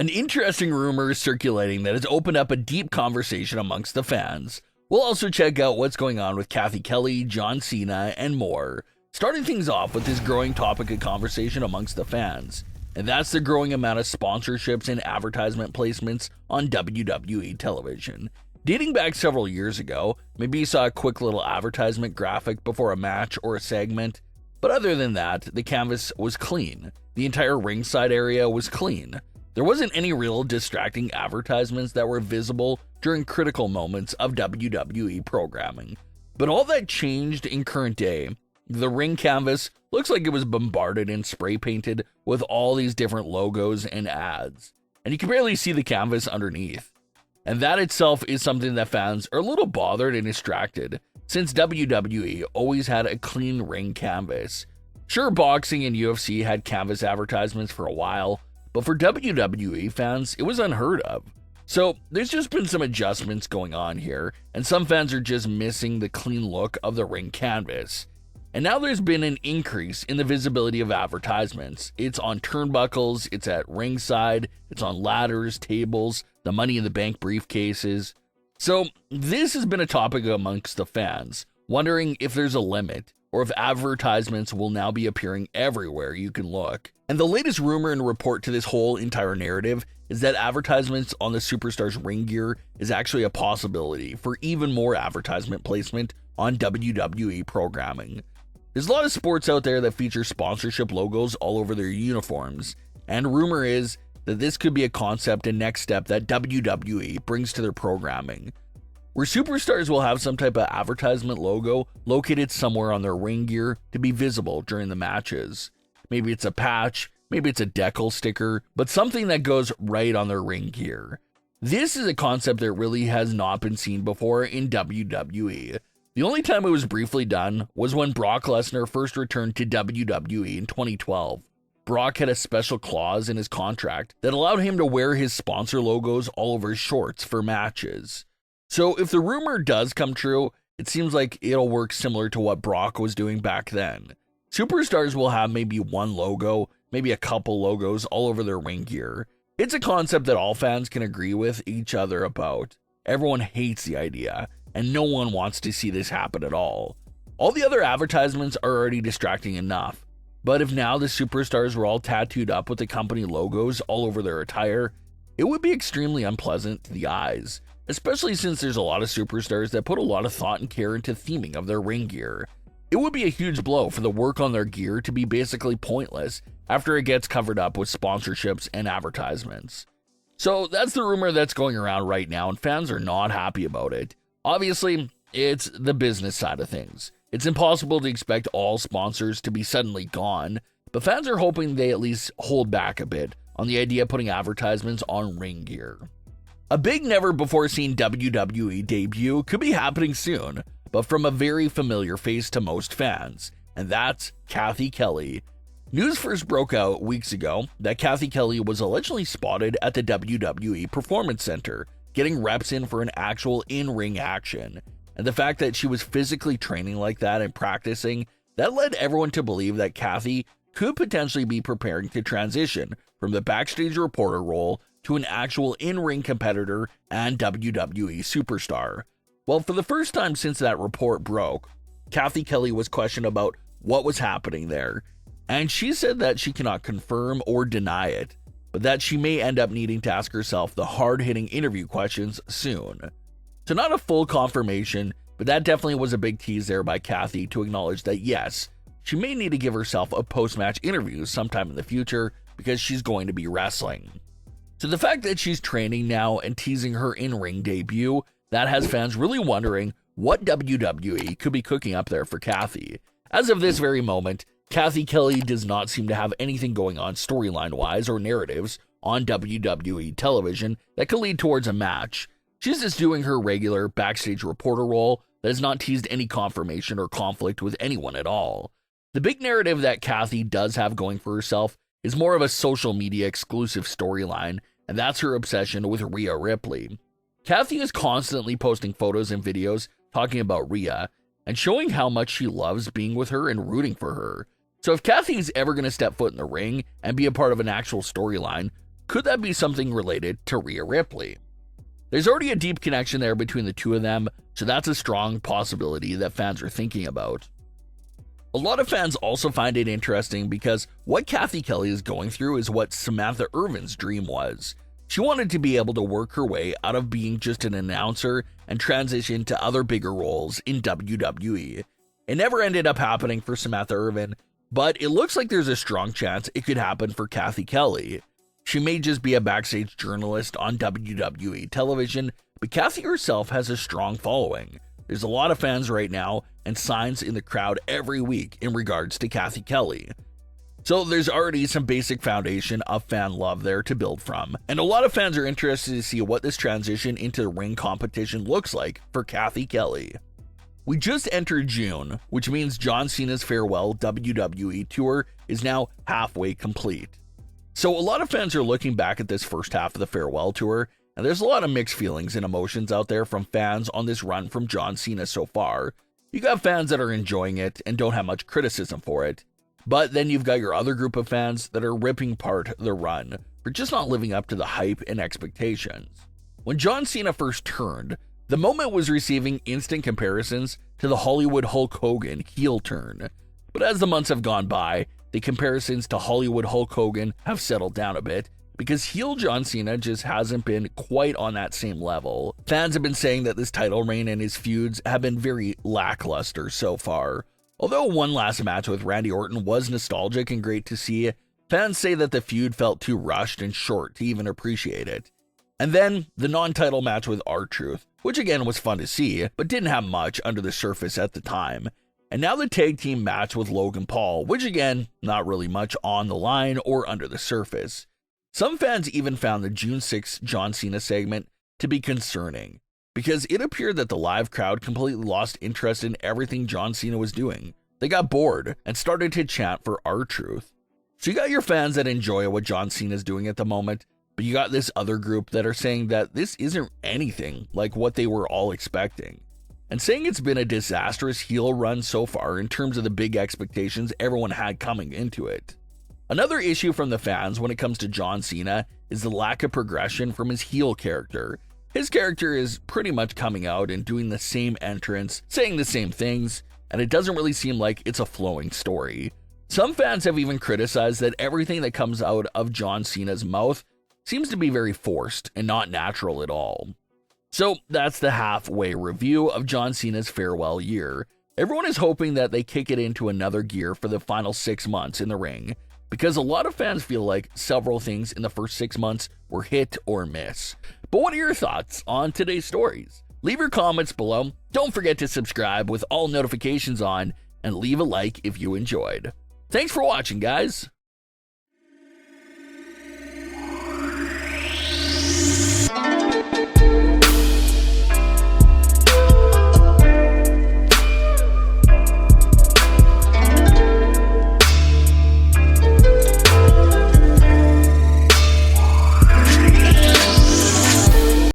An interesting rumor is circulating that has opened up a deep conversation amongst the fans. We'll also check out what's going on with Cathy Kelley, John Cena, and more. Starting things off with this growing topic of conversation amongst the fans, and that's the growing amount of sponsorships and advertisement placements on WWE television. Dating back several years ago, maybe you saw a quick little advertisement graphic before a match or a segment, but other than that, the canvas was clean. The entire ringside area was clean. There wasn't any real distracting advertisements that were visible during critical moments of WWE programming. But all that changed in current day. The ring canvas looks like it was bombarded and spray painted with all these different logos and ads, and you can barely see the canvas underneath. And that itself is something that fans are a little bothered and distracted, since WWE always had a clean ring canvas. Sure, boxing and UFC had canvas advertisements for a while, but for WWE fans, it was unheard of. So there's just been some adjustments going on here, and some fans are just missing the clean look of the ring canvas. And now there's been an increase in the visibility of advertisements. It's on turnbuckles, it's at ringside, it's on ladders, tables, the Money in the Bank briefcases. So this has been a topic amongst the fans, wondering if there's a limit, or if advertisements will now be appearing everywhere you can look. And the latest rumor and report to this whole entire narrative is that advertisements on the superstars' ring gear is actually a possibility for even more advertisement placement on WWE programming. There's a lot of sports out there that feature sponsorship logos all over their uniforms, and rumor is that this could be a concept and next step that WWE brings to their programming, where superstars will have some type of advertisement logo located somewhere on their ring gear to be visible during the matches. Maybe it's a patch, maybe it's a decal sticker, but something that goes right on their ring gear. This is a concept that really has not been seen before in WWE. The only time it was briefly done was when Brock Lesnar first returned to WWE in 2012. Brock had a special clause in his contract that allowed him to wear his sponsor logos all over his shorts for matches. So if the rumor does come true, it seems like it'll work similar to what Brock was doing back then. Superstars will have maybe one logo, maybe a couple logos all over their ring gear. It's a concept that all fans can agree with each other about. Everyone hates the idea, and no one wants to see this happen at all. All the other advertisements are already distracting enough, but if now the superstars were all tattooed up with the company logos all over their attire, it would be extremely unpleasant to the eyes, especially since there's a lot of superstars that put a lot of thought and care into theming of their ring gear. It would be a huge blow for the work on their gear to be basically pointless after it gets covered up with sponsorships and advertisements. So that's the rumor that's going around right now, and fans are not happy about it. Obviously, it's the business side of things. It's impossible to expect all sponsors to be suddenly gone, but fans are hoping they at least hold back a bit on the idea of putting advertisements on ring gear. A big never-before-seen WWE debut could be happening soon, but from a very familiar face to most fans, and that's Cathy Kelley. News first broke out weeks ago that Cathy Kelley was allegedly spotted at the WWE Performance Center, getting reps in for an actual in-ring action. And the fact that she was physically training like that and practicing, that led everyone to believe that Cathy could potentially be preparing to transition from the backstage reporter role to an actual in-ring competitor and WWE superstar. Well, for the first time since that report broke, Cathy Kelley was questioned about what was happening there, and she said that she cannot confirm or deny it, but that she may end up needing to ask herself the hard-hitting interview questions soon. So not a full confirmation, but that definitely was a big tease there by Cathy to acknowledge that yes, she may need to give herself a post-match interview sometime in the future because she's going to be wrestling. So the fact that she's training now and teasing her in-ring debut, that has fans really wondering what WWE could be cooking up there for Cathy. As of this very moment, Cathy Kelley does not seem to have anything going on storyline-wise or narratives on WWE television that could lead towards a match. She's just doing her regular backstage reporter role that has not teased any confirmation or conflict with anyone at all. The big narrative that Cathy does have going for herself is more of a social media exclusive storyline, and that's her obsession with Rhea Ripley. Cathy is constantly posting photos and videos talking about Rhea and showing how much she loves being with her and rooting for her. So if Cathy is ever going to step foot in the ring and be a part of an actual storyline, could that be something related to Rhea Ripley? There's already a deep connection there between the two of them, so that's a strong possibility that fans are thinking about. A lot of fans also find it interesting because what Cathy Kelley is going through is what Samantha Irvin's dream was. She wanted to be able to work her way out of being just an announcer and transition to other bigger roles in WWE. It never ended up happening for Samantha Irvin, but it looks like there's a strong chance it could happen for Cathy Kelley. She may just be a backstage journalist on WWE television, but Cathy herself has a strong following. There's a lot of fans right now and signs in the crowd every week in regards to Cathy Kelley. So there's already some basic foundation of fan love there to build from, and a lot of fans are interested to see what this transition into the ring competition looks like for Cathy Kelley. We just entered June, which means John Cena's farewell WWE tour is now halfway complete. So a lot of fans are looking back at this first half of the farewell tour, and there's a lot of mixed feelings and emotions out there from fans on this run from John Cena so far. You got fans that are enjoying it and don't have much criticism for it, but then you've got your other group of fans that are ripping apart the run for just not living up to the hype and expectations. When John Cena first turned, the moment was receiving instant comparisons to the Hollywood Hulk Hogan heel turn, but as the months have gone by, the comparisons to Hollywood Hulk Hogan have settled down a bit because heel John Cena just hasn't been quite on that same level. Fans have been saying that this title reign and his feuds have been very lackluster so far. Although one last match with Randy Orton was nostalgic and great to see, fans say that the feud felt too rushed and short to even appreciate it. And then the non-title match with R-Truth, which again was fun to see, but didn't have much under the surface at the time. And now the tag team match with Logan Paul, which again, not really much on the line or under the surface. Some fans even found the June 6th John Cena segment to be concerning, because it appeared that the live crowd completely lost interest in everything John Cena was doing. They got bored and started to chant for R-Truth. So you got your fans that enjoy what John Cena's doing at the moment, but you got this other group that are saying that this isn't anything like what they were all expecting, and saying it's been a disastrous heel run so far in terms of the big expectations everyone had coming into it. Another issue from the fans when it comes to John Cena is the lack of progression from his heel character. His character is pretty much coming out and doing the same entrance, saying the same things, and it doesn't really seem like it's a flowing story. Some fans have even criticized that everything that comes out of John Cena's mouth seems to be very forced and not natural at all. So that's the halfway review of John Cena's farewell year. Everyone is hoping that they kick it into another gear for the final 6 months in the ring, because a lot of fans feel like several things in the first 6 months were hit or miss. But what are your thoughts on today's stories? Leave your comments below. Don't forget to subscribe with all notifications on, and leave a like if you enjoyed. Thanks for watching, guys.